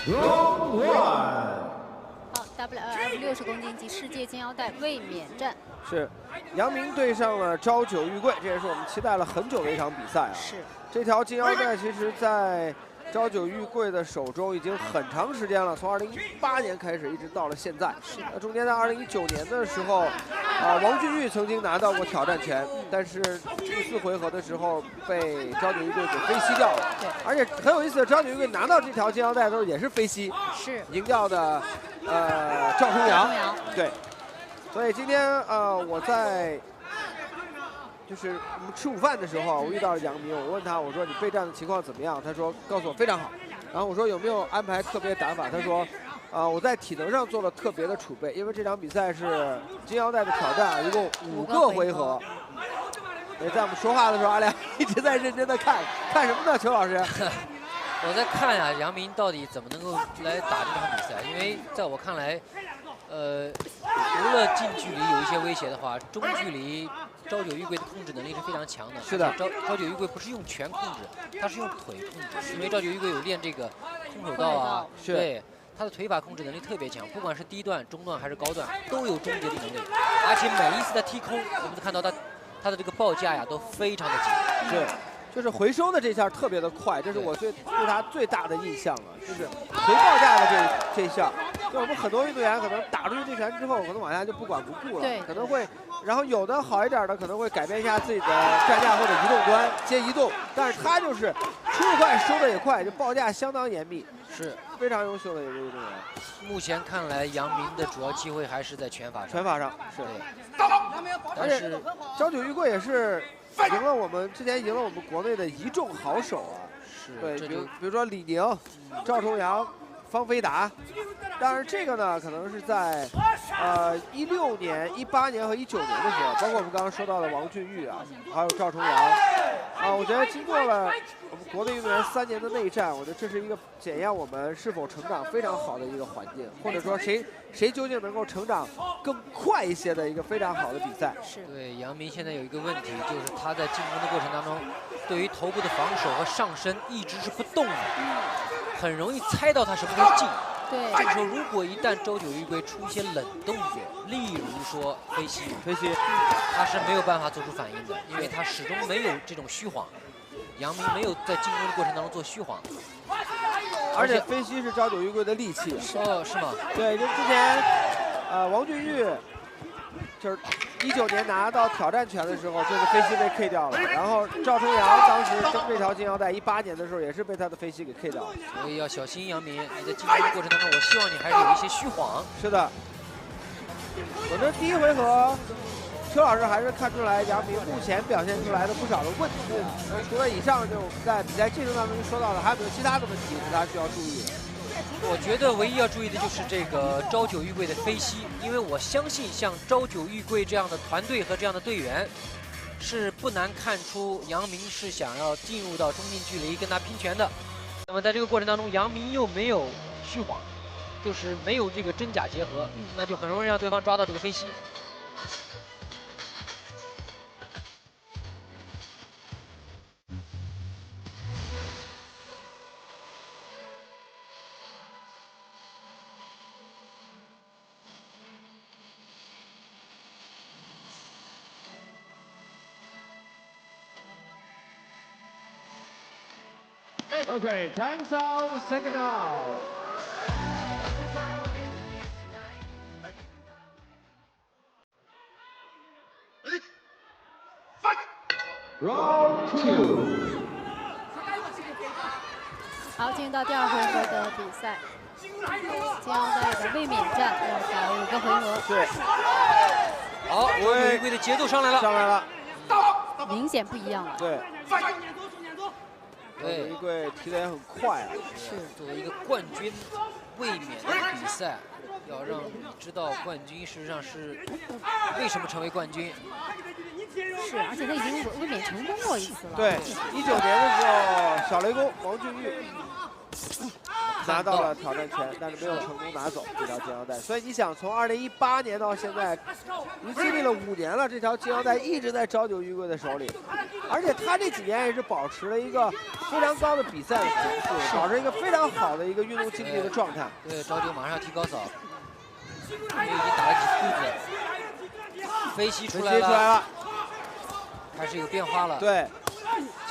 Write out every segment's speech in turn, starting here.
Round one。好 ，WLF 60公斤级世界金腰带卫冕战是杨明对上了朝九玉桂，这也是我们期待了很久的一场比赛啊。是这条金腰带，其实在朝九玉桂的手中已经很长时间了，从2018年开始，一直到了现在。那中间在2019年的时候，王俊玉曾经拿到过挑战权，但是第4回合的时候被朝九玉桂给飞吸掉了。对，而且很有意思的，朝九玉桂拿到这条金腰带的时候也是飞吸，是赢掉的赵重阳。对，所以今天我在。就是我们吃午饭的时候，我遇到了杨明，我问他，我说你备战的情况怎么样？他说告诉我非常好。然后我说有没有安排特别打法？他说，我在体能上做了特别的储备，因为这场比赛是金腰带的挑战，一共5个回合。所以在我们说话的时候，阿亮一直在认真的看什么呢？邱老师，我在看呀，杨明到底怎么能够来打这场比赛？因为在我看来，除了近距离有一些威胁的话，中距离。朝九玉桂的控制能力是非常强的。是的，朝九玉桂不是用拳控制，他是用腿控制，因为朝九玉桂有练这个空手道啊，对，他的腿法控制能力特别强，不管是低段、中段还是高段，都有终结的能力。而且每一次的踢空，我们都看到他的这个报价呀都非常的紧。对，就是回收的这下特别的快，这是我对他最大的印象了，就是回报价的这下。就我们很多运动员可能打出去这拳之后，可能往下就不管不顾了，可能会。然后有的好一点的可能会改变一下自己的站架或者移动端接移动，但是他就是出得快收的也快，就报价相当严密，是非常优秀的一个运动员。目前看来，杨明的主要机会还是在拳法上。拳法上是，但是朝九玉桂也是赢了我们之前赢了我们国内的一众好手啊。是，对，比如说李宁、赵重阳、方飞达。但是这个呢，可能是在16年、18年和19年的时候，包括我们刚刚说到的王俊玉啊，还有赵重阳我觉得经过了我们国内运动员3年的内战，我觉得这是一个检验我们是否成长非常好的一个环境，或者说谁究竟能够成长更快一些的一个非常好的比赛。是对杨明现在有一个问题，就是他在进攻的过程当中，对于头部的防守和上身一直是不动的，很容易猜到他什么时候进。对，这个时候如果一旦朝九玉桂出一些冷动作，例如说飞吸，他是没有办法做出反应的，因为他始终没有这种虚晃。杨明没有在进攻的过程当中做虚晃，而且飞吸是朝九玉桂的利器。哦，是吗？对，就之前王俊玉就是19年拿到挑战权的时候，就是飞吸被 K 掉了。然后赵重阳当时争这条金腰带，18年的时候也是被他的飞吸给 K 掉了。所以要小心杨明，你在进攻的过程当中，我希望你还是有一些虚晃。是的，我这第1回合，邱老师还是看出来杨明目前表现出来的不少的问题。除了以上就我们在比赛进程当中说到的，还有没有其他的问题是他需要注意的？我觉得唯一要注意的就是这个朝九玉桂的飞吸，因为我相信像朝九玉桂这样的团队和这样的队员，是不难看出杨明是想要进入到中近距离跟他拼拳的。那么在这个过程当中，杨明又没有虚晃，就是没有这个真假结合，那就很容易让对方抓到这个飞吸。Okay, time's out, second out. Round 2. 好，进入到第2回合的比赛，金腰带的卫冕战要打5个回合。对，好，朝九玉桂的节奏上来了，明显不一样了。对。对，玉桂提的也很快啊。是作为一个冠军卫冕的比赛，要让你知道冠军事实上是为什么成为冠军。是，而且他已经卫冕成功过1次了。对，19年的时候，小雷公王俊玉拿到了挑战权，但是没有成功拿走这条金腰带。所以你想，从2018年到现在，已经经历了5年了，这条金腰带一直在朝九玉贵的手里，而且他这几年也是保持了一个非常高的比赛的频次，保持一个非常好的一个运动竞技的状态。对，朝九马上要提高扫，因为已经打了几步子，飞膝出来了，开始有变化了。对。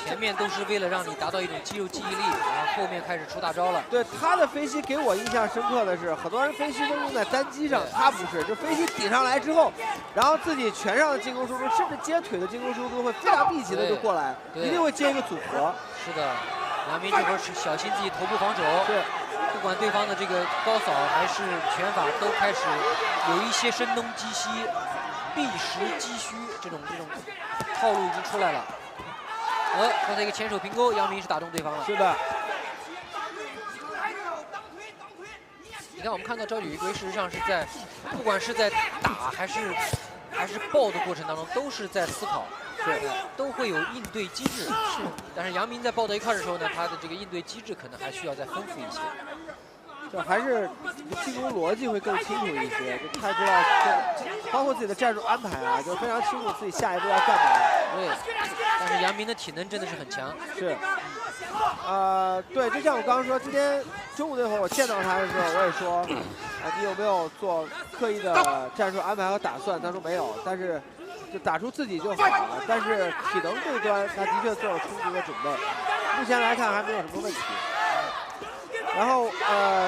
前面都是为了让你达到一种肌肉记忆力，然后后面开始出大招了。对他的飞膝给我印象深刻的是，很多人飞膝都用在单击上，他不是，就飞膝顶上来之后，然后自己拳上的进攻输出，甚至接腿的进攻输出会非常密集的就过来，一定会接一个组合。是的，杨明这会儿是小心自己头部防守，是，不管对方的这个高扫还是拳法，都开始有一些声东击西、避实击虚这种套路已经出来了。 刚才一个前手平勾，杨明是打中对方了。是的。你看，我们看到朝九玉圭，事实上是在，不管是在打还是抱的过程当中，都是在思考，是都会有应对机制。是，但是杨明在抱到一块的时候呢，他的这个应对机制可能还需要再丰富一些。就还是进攻逻辑会更清楚一些，就太知道，包括自己的战术安排啊，就非常清楚自己下一步要干嘛。对，但是杨明的体能真的是很强。是，对，就像我刚刚说，今天中午那会儿我见到他的时候，我也说，你有没有做刻意的战术安排和打算？他说没有，但是就打出自己就好了。但是体能这端，他的确做了充足的准备，目前来看还没有什么问题。 然后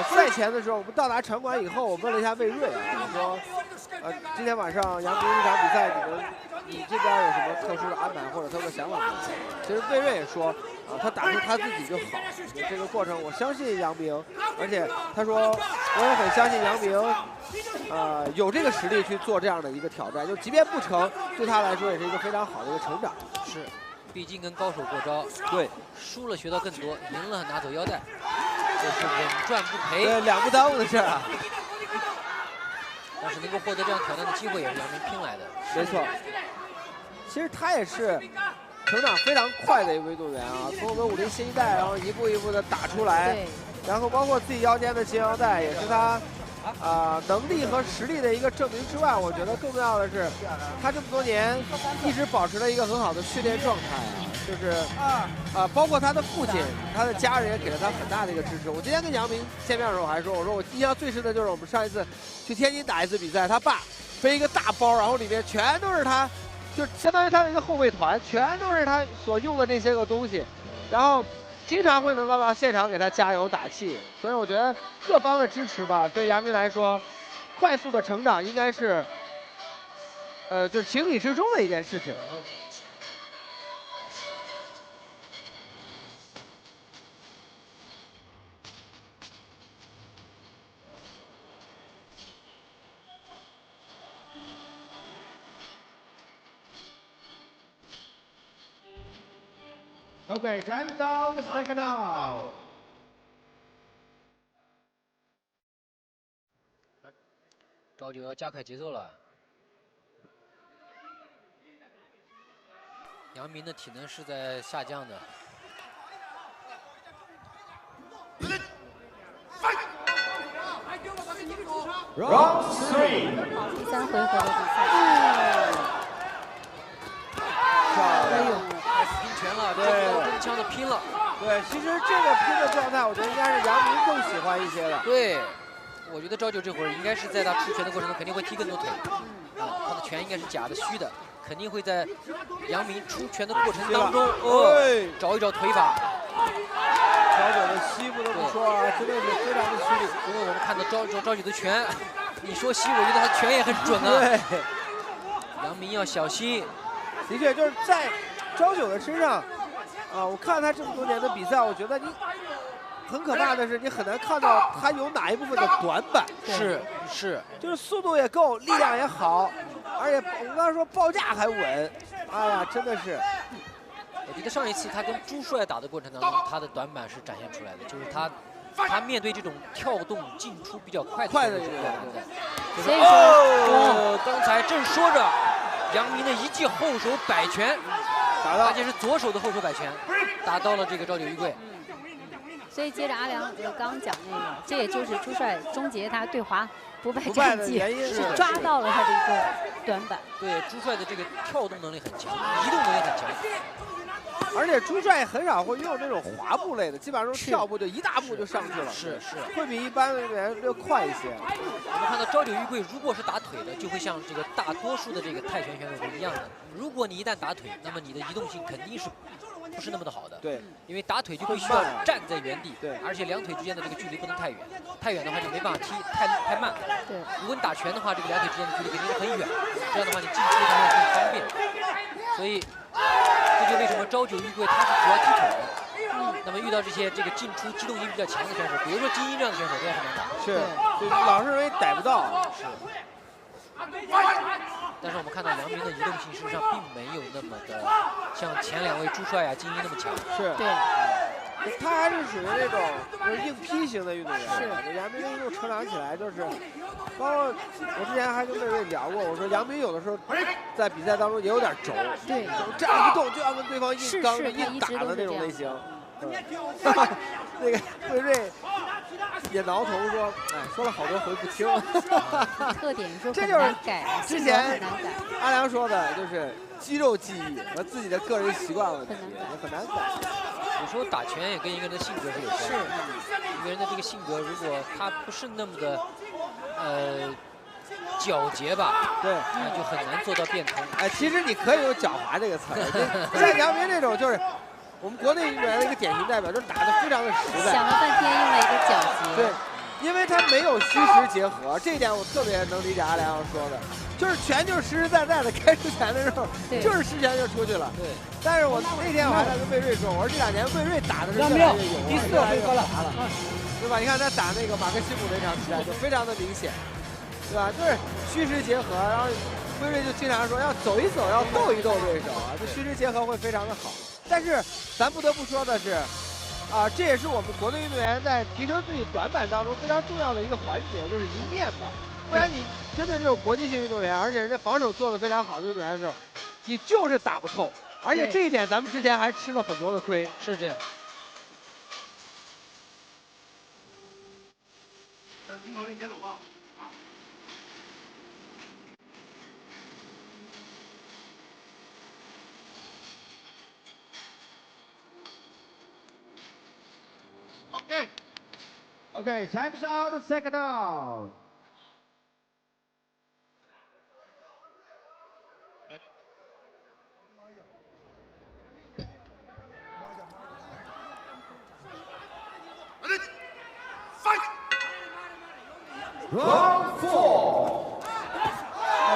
赛前的时候，我们到达场馆以后，我问了一下魏睿啊，我说，今天晚上杨明这场比赛，你这边有什么特殊的安排或者特殊的想法吗？其实魏睿也说，他打出他自己就好，这个过程我相信杨明，而且他说我也很相信杨明，有这个实力去做这样的一个挑战，就即便不成，对他来说也是一个非常好的一个成长。是，毕竟跟高手过招，对，输了学到更多，赢了拿走腰带。 这是稳赚不赔，对，2不耽误的事啊。但是能够获得这样挑战的机会，也是杨明拼来的。没错，其实他也是成长非常快的一位运动员啊，从我们武林新一代，然后一步一步的打出来，然后包括自己腰间的金腰带，也是他能力和实力的一个证明之外，我觉得更重要的是，他这么多年一直保持了一个很好的训练状态啊。 就是包括他的父亲、他的家人也给了他很大的一个支持。我今天跟杨明见面的时候还说，我说我印象最深的就是我们上一次去天津打一次比赛，他爸背一个大包，然后里面全都是他，就相当于他的一个后备团，全都是他所用的这些个东西，然后经常会能到现场给他加油打气。所以我觉得各方的支持吧，对杨明来说，快速的成长应该是就是情理之中的一件事情。 Okay, time down, second out. 朝九要加快节奏了。杨明的体能是在下降的。Round 3。第3回合的比赛。开始拼拳了，真刀真枪的拼了。对，其实这个拼的状态，我觉得应该是杨明更喜欢一些的。对，我觉得朝九这会儿应该是在他出拳的过程中肯定会踢更多腿，他的拳应该是假的虚的，肯定会在杨明出拳的过程当中，找一找腿法。朝九的膝不得不说啊，真的是非常的犀利。因为我们看到朝九的拳，你说膝，我觉得他拳也很准啊。对，杨明要小心。的确，就是在朝九的身上，我看他这么多年的比赛，我觉得你很可怕的是，你很难看到他有哪一部分的短板。是，就是速度也够，力量也好，而且我们刚才说报价还稳，哎呀，真的是。我觉得上一次他跟朱帅打的过程当中，他的短板是展现出来的，就是他面对这种跳动进出比较快的这种难的。所以说，刚才正说着，杨明的一记后手摆拳，打到，而且是左手的后手摆拳，打到了这个朝九玉贵。所以接着阿良刚刚讲那个，这也就是朱帅终结他对华不败不败战绩，的原因是抓到了他的一个短板。对，朱帅的这个跳动能力很强，移动能力很强。而且朱帅很少会用这种滑步类的，基本上是跳步就一大步就上去了，是，会比一般的人要快一些。我们看到朝九玉桂，如果是打腿的，就会像这个大多数的这个泰拳选手是一样的。如果你一旦打腿，那么你的移动性肯定是不是那么的好的。对，因为打腿就必须要站在原地，对，而且两腿之间的这个距离不能太远，太远的话你没办法踢，太慢。对，如果你打拳的话，这个两腿之间的距离肯定是很远，这样的话你进出才会更方便。所以。这就为什么朝九玉桂他是主要踢腿的，那么遇到这些这个进出机动性比较强的选手，比如说金英这样的选手，都很难打。是，就老是容易逮不到。是。但是我们看到杨明的移动性事实上并没有那么的像前两位朱帅啊、金英那么强。是。对。他还是属于那种就是硬劈型的运动员。是。杨明的运动成长起来就是，包括我之前还跟魏魏聊过，我说杨明有的时候在比赛当中也有点轴，对，这样一动就要跟对方硬刚硬打的那种类型。那个魏瑞也挠头说，哎，说了好多回不听了。特点说这就是改，之前阿良说的，就是肌肉记忆和自己的个人习惯问题，很难改。有时候打拳也跟一个人的性格是有关的。一个人的这个性格，如果他不是那么的，皎洁吧，对，那就很难做到变通。哎，其实你可以用狡猾这个词儿，像杨明这种就是我们国内运动员的一个典型代表，就是打得非常的实在。想了半天用了一个皎洁。对，因为他没有虚实结合，这一点我特别能理解阿良说的，就是拳就是实实在在的，该出拳的时候就是实拳就出去了。对。但是我那天我还在跟魏瑞说，我说这2年魏瑞打的是越来越有，第4回合了，对吧？你看他打那个马克西姆那场比赛就非常的明显，对吧？就是虚实结合，然后魏瑞就经常说要走一走，要斗一斗对手啊，这虚实结合会非常的好。但是咱不得不说的是，这也是我们国内运动员在提升自己短板当中非常重要的一个环节，就是一面吧。不然你真的这种国际性运动员，而且人家防守做得非常好的运动员的时候，你就是打不透。而且这一点咱们之前还吃了很多的亏。是这样。Okay, time's out, second out. Round 4。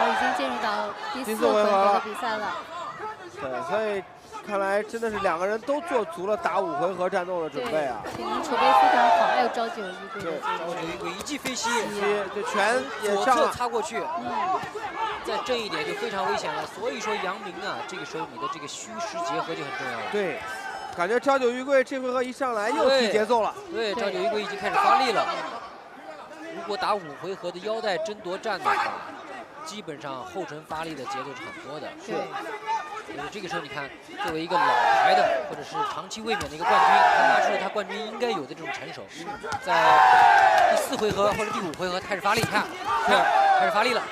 已经进入到第4回合的比赛了。对，所以看来真的是2个人都做足了打5回合战斗的准备啊。体能储备非常好，还有朝九玉桂。对，朝九玉桂一记飞膝，这拳也左侧擦过去，再正一点就非常危险了。所以说杨明啊，这个时候你的这个虚实结合就很重要了。对，感觉朝九玉桂这回合一上来又提节奏了。对，朝九玉桂已经开始发力了。如果打5回合的腰带争夺战的话，基本上后程发力的节奏是很多的。对。所以这个时候你看，作为一个老牌的或者是长期卫冕的一个冠军，他拿出了他冠军应该有的这种成熟，在第4回合或者第5回合开始发力，看，开始发力了。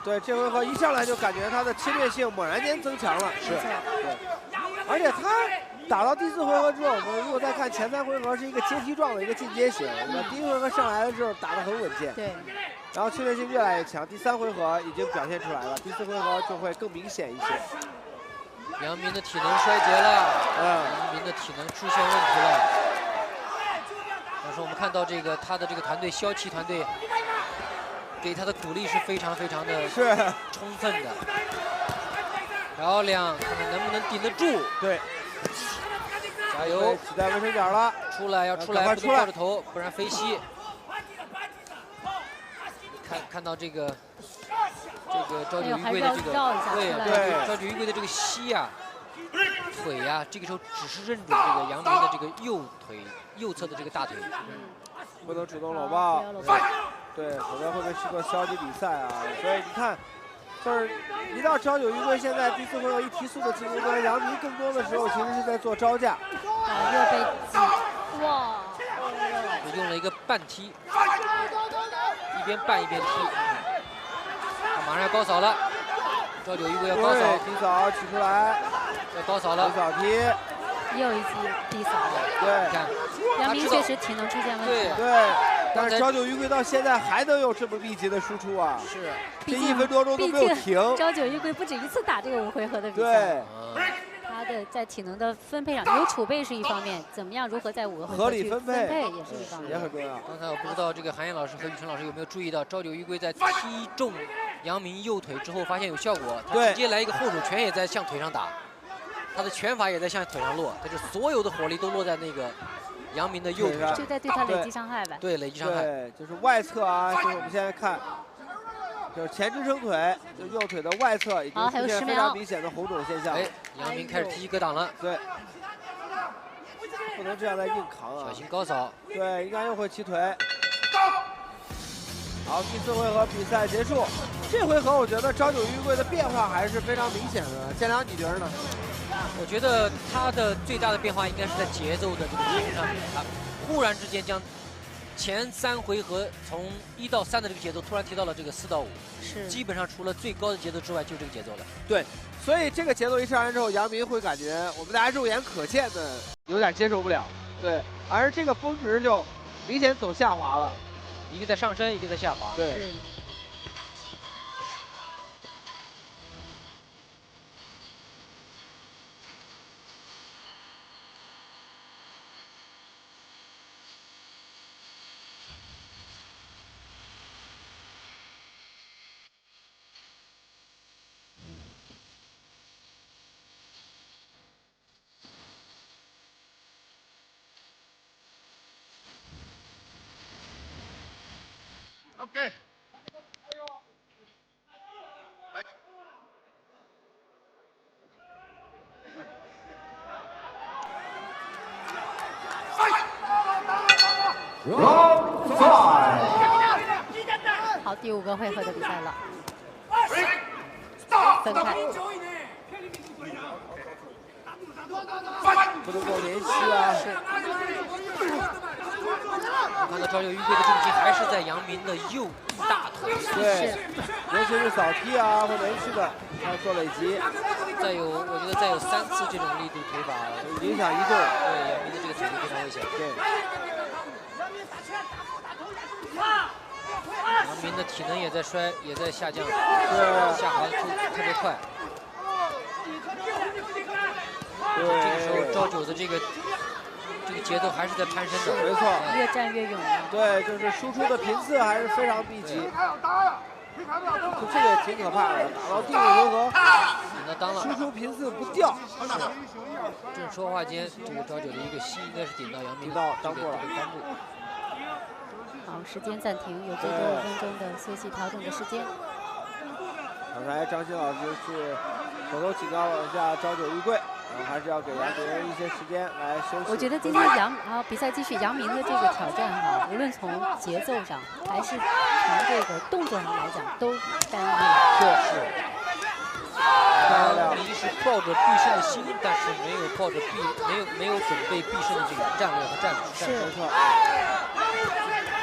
对，这回合一上来就感觉他的侵略性猛然间增强了。是。对。而且他打到第4回合之后，我们如果再看前3回合是一个阶梯状的一个进阶型，那第1回合上来的时候打得很稳健。对。然后侵略性越来越强，第3回合已经表现出来了，第4回合就会更明显一些。杨明的体能衰竭了，杨明的体能出现问题了。但是我们看到这个他的这个团队骁骑团队给他的鼓励是非常非常的充分的。漂亮，看看能不能顶得住。对，加油！挤在卫生角了，出来要出来，不能抱着头，不然飞膝。看到这个朝九玉桂的这个对朝九玉桂的这个膝呀、腿呀，这个时候只是认准这个杨明的这个右侧的这个大腿，不能主动搂抱，对，否则会被视作消极比赛啊。所以你看，就是一到朝九玉桂，现在第4回合一提速的进攻端，杨明更多的时候其实是在做招架，又被哇！就用了一个半踢，一边绊一边踢。他马上要高扫了，赵九玉贵要高扫，低扫起出来，要高扫了，低扫踢，又一记低扫。对，你看，杨明确实体能出现问题。对，但是赵九玉贵到现在还能有这么密集的输出啊！是，这1分多钟都没有停。赵九玉贵不止一次打这个5回合的比赛。对。他的在体能的分配上有储备是一方面，怎么样如何在5个回合合理分配也是一方面，也很重要。刚才我不知道这个韩燕老师和宇春老师有没有注意到，赵九玉贵在踢中杨明右腿之后发现有效果，他直接来一个后手拳也在向腿上打，他的拳法也在向腿上落，他就所有的火力都落在那个杨明的右腿上，就在对他累积伤害呗。对，累积伤害。对，就是外侧啊，就是我们现在看。就是前支撑腿，就右腿的外侧已经出现非常明显的红肿现象。哎，杨明开始踢格挡了。对，不能这样再硬扛啊！小心高扫。对，应该又会起腿。好，第4回合比赛结束。这回合我觉得赵九玉贵的变化还是非常明显的。建良，你觉得呢？我觉得他的最大的变化应该是在节奏的这个提升上面，他忽然之间将前3回合从1到3的这个节奏突然提到了这个4到5，是基本上除了最高的节奏之外就这个节奏了。对，所以这个节奏一上来之后，杨明会感觉我们大家肉眼可见的有点接受不了。对，而这个峰值就明显走下滑了，一个在上升，一个在下滑。对。OK。好，第5个回合的比赛了，分开。不能够连续啊！是。看到赵九玉贵的重心还是在杨明的右大腿。对，尤其是扫踢啊或连续的，要做累积。我觉得再有3次这种力度腿法，影响移动，对杨明的这个腿力非常危险。对。杨明的体能也在下降，对，下滑特别快。这个时候赵九的这个节奏还是在攀升的，没错，越战越勇。对，就是输出的频次还是非常密集，就这个挺可怕的。打到第5回合，顶到裆了，输出频次不掉。正说话间，这个赵九的一个膝应该是顶到杨明到裆部了。好，时间暂停，有最多5分钟的休息调整的时间。刚才张鑫老师是口头警告了一下赵九玉贵。还是要给杨明一些时间来休息。我觉得今天比赛继续，杨明的这个挑战哈，无论从节奏上还是从这个动作上来讲，都干净。是。杨明是抱着必胜的心，但是没有准备必胜的这个战略和战术。没错。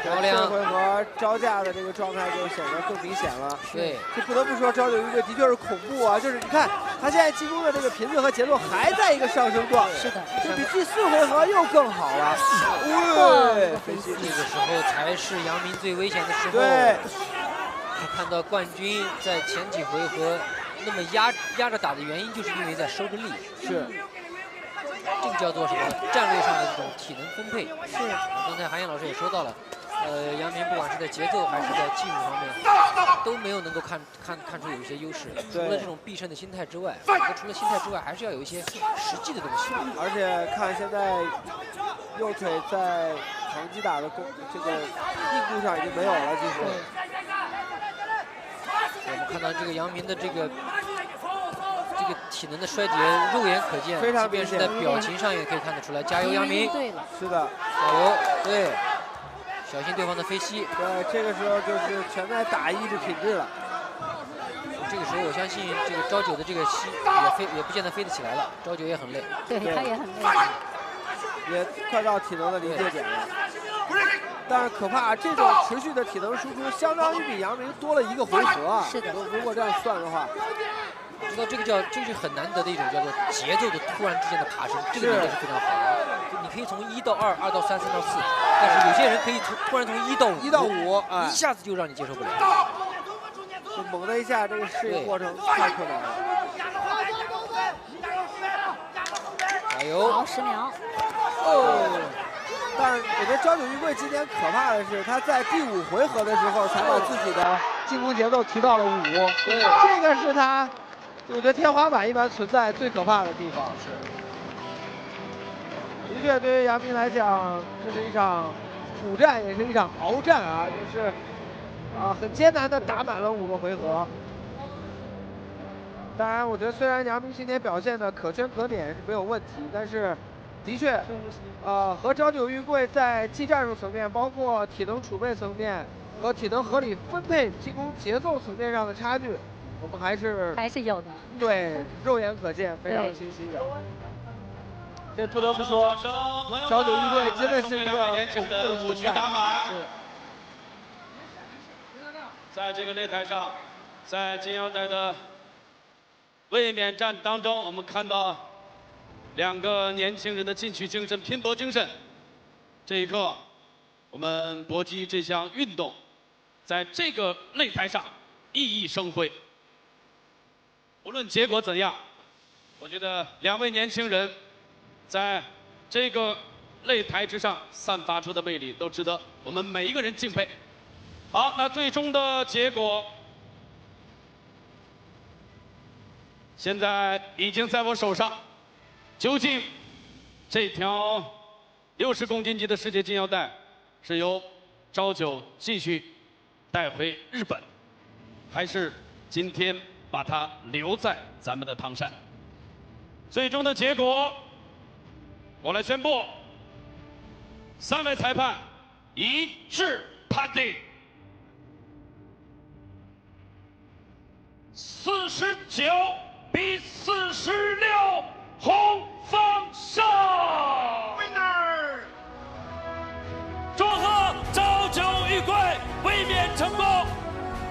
漂亮。这回合招架的这个状态就显得更明显了。对，这不得不说赵九玉贵的确是恐怖啊！就是你看他现在进攻的这个频次和节奏还在一个上升段。是的，就比第4回合又更好了。对，这个时候才是杨明最危险的时候。对。看到冠军在前几回合那么压着打的原因，就是因为在收着力。是。这个叫做什么？战略上的这种体能分配。是。刚才韩燕老师也说到了。杨明不管是在节奏还是在技术方面，都没有能够看出有一些优势。除了这种必胜的心态之外，除了心态之外，还是要有一些实际的东西。而且看现在右腿在长击打的这个硬度上已经没有了，几乎。我们看到这个杨明的这个体能的衰竭，肉眼可见，非常即便是在表情上也可以看得出来。加油，杨明！是的，加油！对。小心对方的飞膝。对，这个时候就是全在打意志品质了。这个时候，我相信这个赵九的这个膝也不见得飞得起来了。赵九也很累，对他也很累。也快到体能的临界点了。但是可怕，这种持续的体能输出，相当于比杨明多了1个回合啊。是的，如果这样算的话，知道这是很难得的一种叫做节奏的突然之间的爬升，这个应该是非常好的。你可以从1到2，2到3，3到4，但是有些人可以突然从1到5，1到5，一下子就让你接受不了。就猛的一下，这个适应过程太困难了。加油！好，10秒。哦。但是我觉得朝九玉贵今天可怕的是，他在第5回合的时候才把自己的进攻节奏提到了5。对，这个是他，我觉得天花板一般存在最可怕的地方。是。的确，对于杨明来讲，这是一场苦战，也是一场鏖战啊，就是很艰难的打满了5个回合。当然，我觉得虽然杨明今天表现的可圈可点是没有问题，但是。的确，和朝九玉贵在技战术层面，包括体能储备层面和体能合理分配、进攻节奏层面上的差距，我们还是有的。对，肉眼可见，非常清晰的。这不得不说，朝九玉贵真的是一个恐怖的5局打满。在这个擂台上，在金腰带的卫冕战当中，我们看到。2个年轻人的进取精神、拼搏精神，这一刻，我们搏击这项运动，在这个擂台上熠熠生辉。无论结果怎样，我觉得2位年轻人在这个擂台之上散发出的魅力，都值得我们每一个人敬佩。好，那最终的结果，现在已经在我手上。究竟这条60公斤级的世界金腰带是由朝九继续带回日本，还是今天把它留在咱们的唐山？最终的结果，我来宣布，3位裁判一致判定，49比46，红方胜。Winner！ 祝贺朝九玉贵卫冕成功。